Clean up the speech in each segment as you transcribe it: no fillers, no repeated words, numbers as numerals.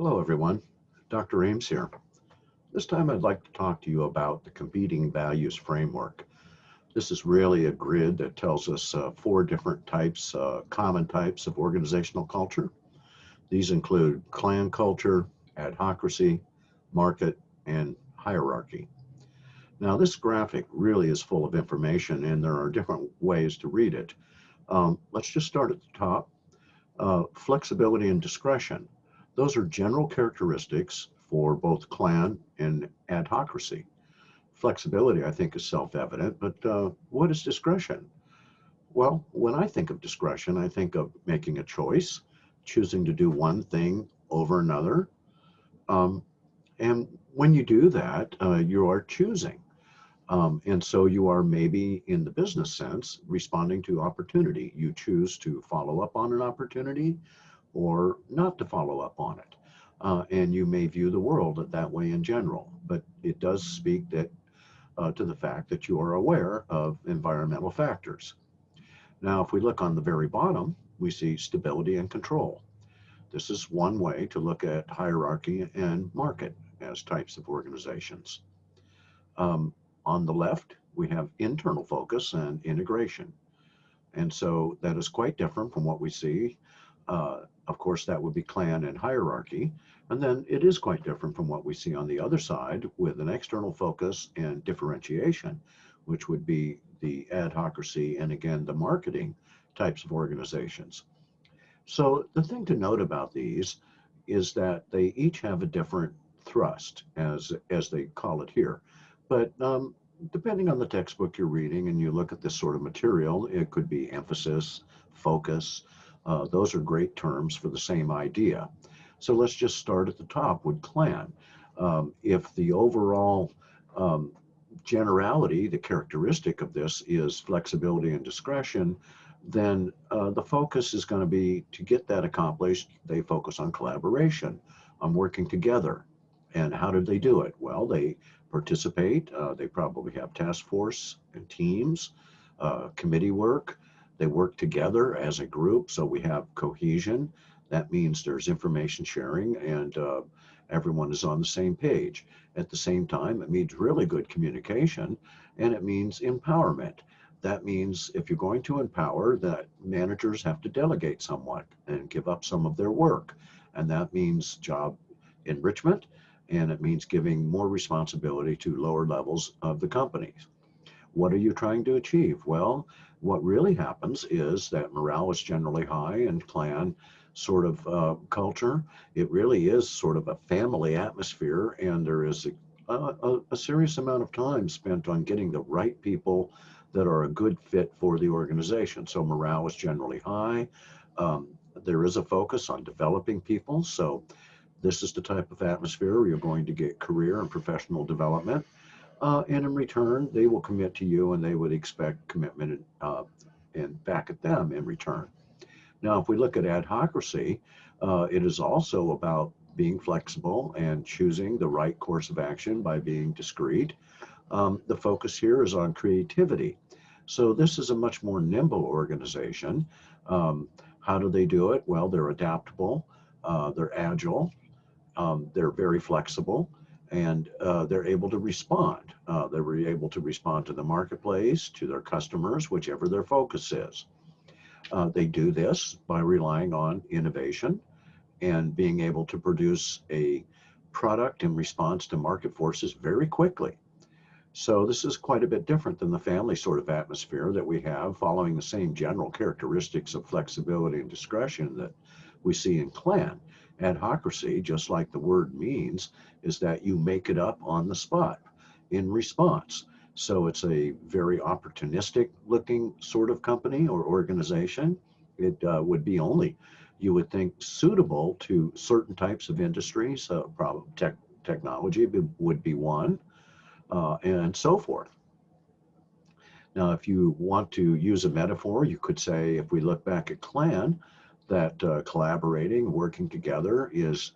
Hello, everyone. Dr. Eames here. This time I'd like to talk to you about the competing values framework. This is really a grid that tells us four different types, common types of organizational culture. These include clan culture, adhocracy, market, and hierarchy. Now, this graphic really is full of information, and there are different ways to read it. Let's just start at the top. Flexibility and discretion. Those are general characteristics for both clan and adhocracy. Flexibility, I think, is self-evident, but what is discretion? Well, when I think of discretion, I think of making a choice, choosing to do one thing over another. Um, and when you do that, you are choosing. And so you are maybe, in the business sense, responding to opportunity. You choose to follow up on an opportunity or not to follow up on it. And you may view the world that way in general, but it does speak to the fact that you are aware of environmental factors. Now, if we look on the very bottom, we see stability and control. This is one way to look at hierarchy and market as types of organizations. Um, on the left, we have internal focus and integration. And so that is quite different from what we see. Of course, that would be clan and hierarchy. And then it is quite different from what we see on the other side with an external focus and differentiation, which would be the adhocracy and again, the marketing types of organizations. So the thing to note about these is that they each have a different thrust, as they call it here. But depending on the textbook you're reading and you look at this sort of material, it could be emphasis, focus. Those are great terms for the same idea. So let's just start at the top with clan. If the overall um, generality, the characteristic of this is flexibility and discretion, then the focus is going to be to get that accomplished. They focus on collaboration, on working together. And how did they do it? Well, they participate. They probably have task force and teams, committee work. They work together as a group, so we have cohesion. That means there's information sharing and everyone is on the same page. At the same time, it means really good communication and it means empowerment. That means if you're going to empower, that managers have to delegate somewhat and give up some of their work. And that means job enrichment and it means giving more responsibility to lower levels of the companies. What are you trying to achieve? Well, what really happens is that morale is generally high and clan sort of culture. It really is sort of a family atmosphere, and there is a serious amount of time spent on getting the right people that are a good fit for the organization. So morale is generally high. Um, there is a focus on developing people. So this is the type of atmosphere where you're going to get career and professional development. And in return, they will commit to you and they would expect commitment and back at them in return. Now, if we look at adhocracy, it is also about being flexible and choosing the right course of action by being discreet. The focus here is on creativity. So this is a much more nimble organization. How do they do it? Well, they're adaptable, they're agile, they're very flexible, and they're able to respond. They're able to respond to the marketplace, to their customers, whichever their focus is. They do this by relying on innovation and being able to produce a product in response to market forces very quickly. So this is quite a bit different than the family sort of atmosphere that we have, following the same general characteristics of flexibility and discretion that we see in clan. Adhocracy, just like the word means, is that you make it up on the spot in response. So it's a very opportunistic looking sort of company or organization. It would be only, you would think, suitable to certain types of industries. Probably technology would be one, and so forth. Now, if you want to use a metaphor, you could say, if we look back at clan, that collaborating, working together is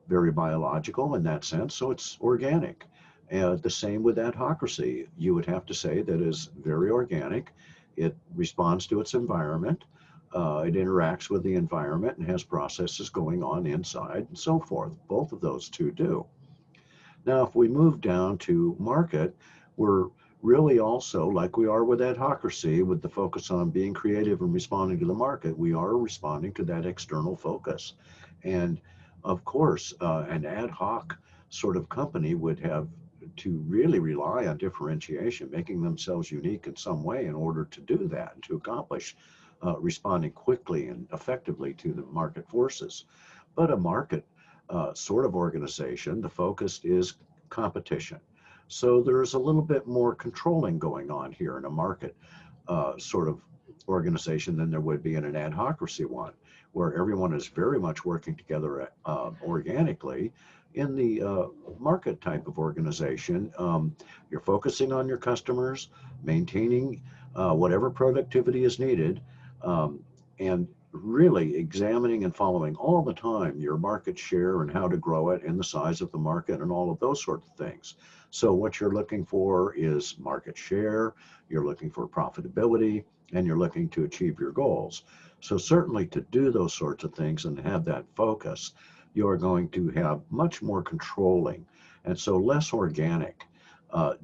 very biological in that sense, so it's organic. The same with adhocracy. You would have to say that is very organic. It responds to its environment. It interacts with the environment and has processes going on inside and so forth. Both of those two do. Now, if we move down to market, we're really also, like we are with adhocracy, with the focus on being creative and responding to the market, we are responding to that external focus. And of course, an ad hoc sort of company would have to really rely on differentiation, making themselves unique in some way in order to do that and to accomplish responding quickly and effectively to the market forces. But a market sort of organization, the focus is competition. So there's a little bit more controlling going on here in a market sort of organization than there would be in an adhocracy one, where everyone is very much working together organically. In the market type of organization, you're focusing on your customers, maintaining whatever productivity is needed, um, and really examining and following all the time your market share and how to grow it and the size of the market and all of those sorts of things. So what you're looking for is market share, you're looking for profitability, and you're looking to achieve your goals. So certainly to do those sorts of things and have that focus, you're going to have much more controlling and so less organic.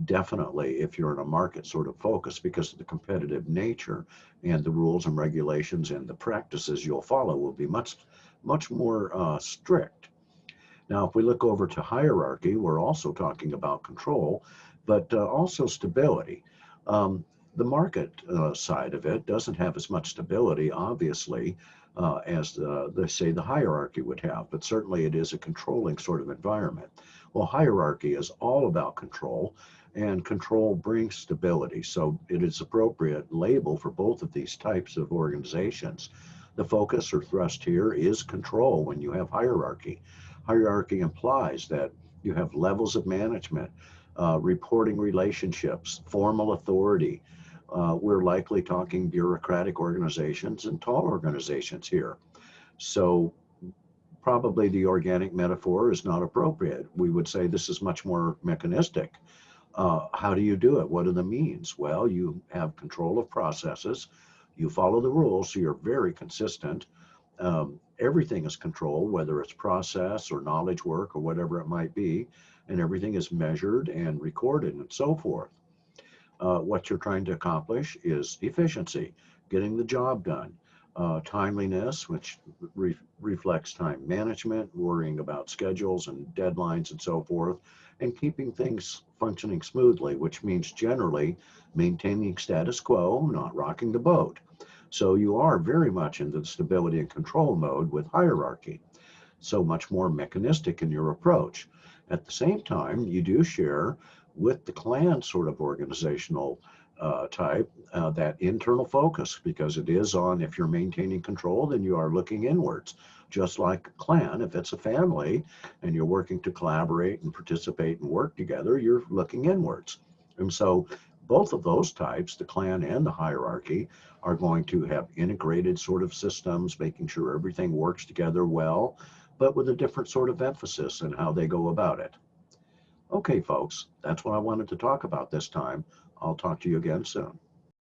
Definitely if you're in a market sort of focus because of the competitive nature and the rules and regulations and the practices you'll follow will be much more strict. Now, if we look over to hierarchy, we're also talking about control, but also stability. Um, the market side of it doesn't have as much stability, obviously, as they say the hierarchy would have, but certainly it is a controlling sort of environment. Well, hierarchy is all about control, and control brings stability. So it is appropriate label for both of these types of organizations. The focus or thrust here is control when you have hierarchy. Hierarchy implies that you have levels of management, reporting relationships, formal authority. We're likely talking bureaucratic organizations and tall organizations here. So probably the organic metaphor is not appropriate. We would say this is much more mechanistic. How do you do it? What are the means? Well, you have control of processes. You follow the rules, so you're very consistent. Everything is controlled, whether it's process or knowledge work or whatever it might be, and everything is measured and recorded and so forth. What you're trying to accomplish is efficiency, getting the job done, timeliness, which reflects time management, worrying about schedules and deadlines and so forth, and keeping things functioning smoothly, which means generally maintaining status quo, not rocking the boat. So you are very much in the stability and control mode with hierarchy, so much more mechanistic in your approach. At the same time, you do share with the clan sort of organizational type that internal focus because it is on if you're maintaining control, then you are looking inwards. Just like a clan, if it's a family and you're working to collaborate and participate and work together, you're looking inwards. And so both of those types, the clan and the hierarchy, are going to have integrated sort of systems, making sure everything works together well, but with a different sort of emphasis in how they go about it. Okay, folks, that's what I wanted to talk about this time. I'll talk to you again soon.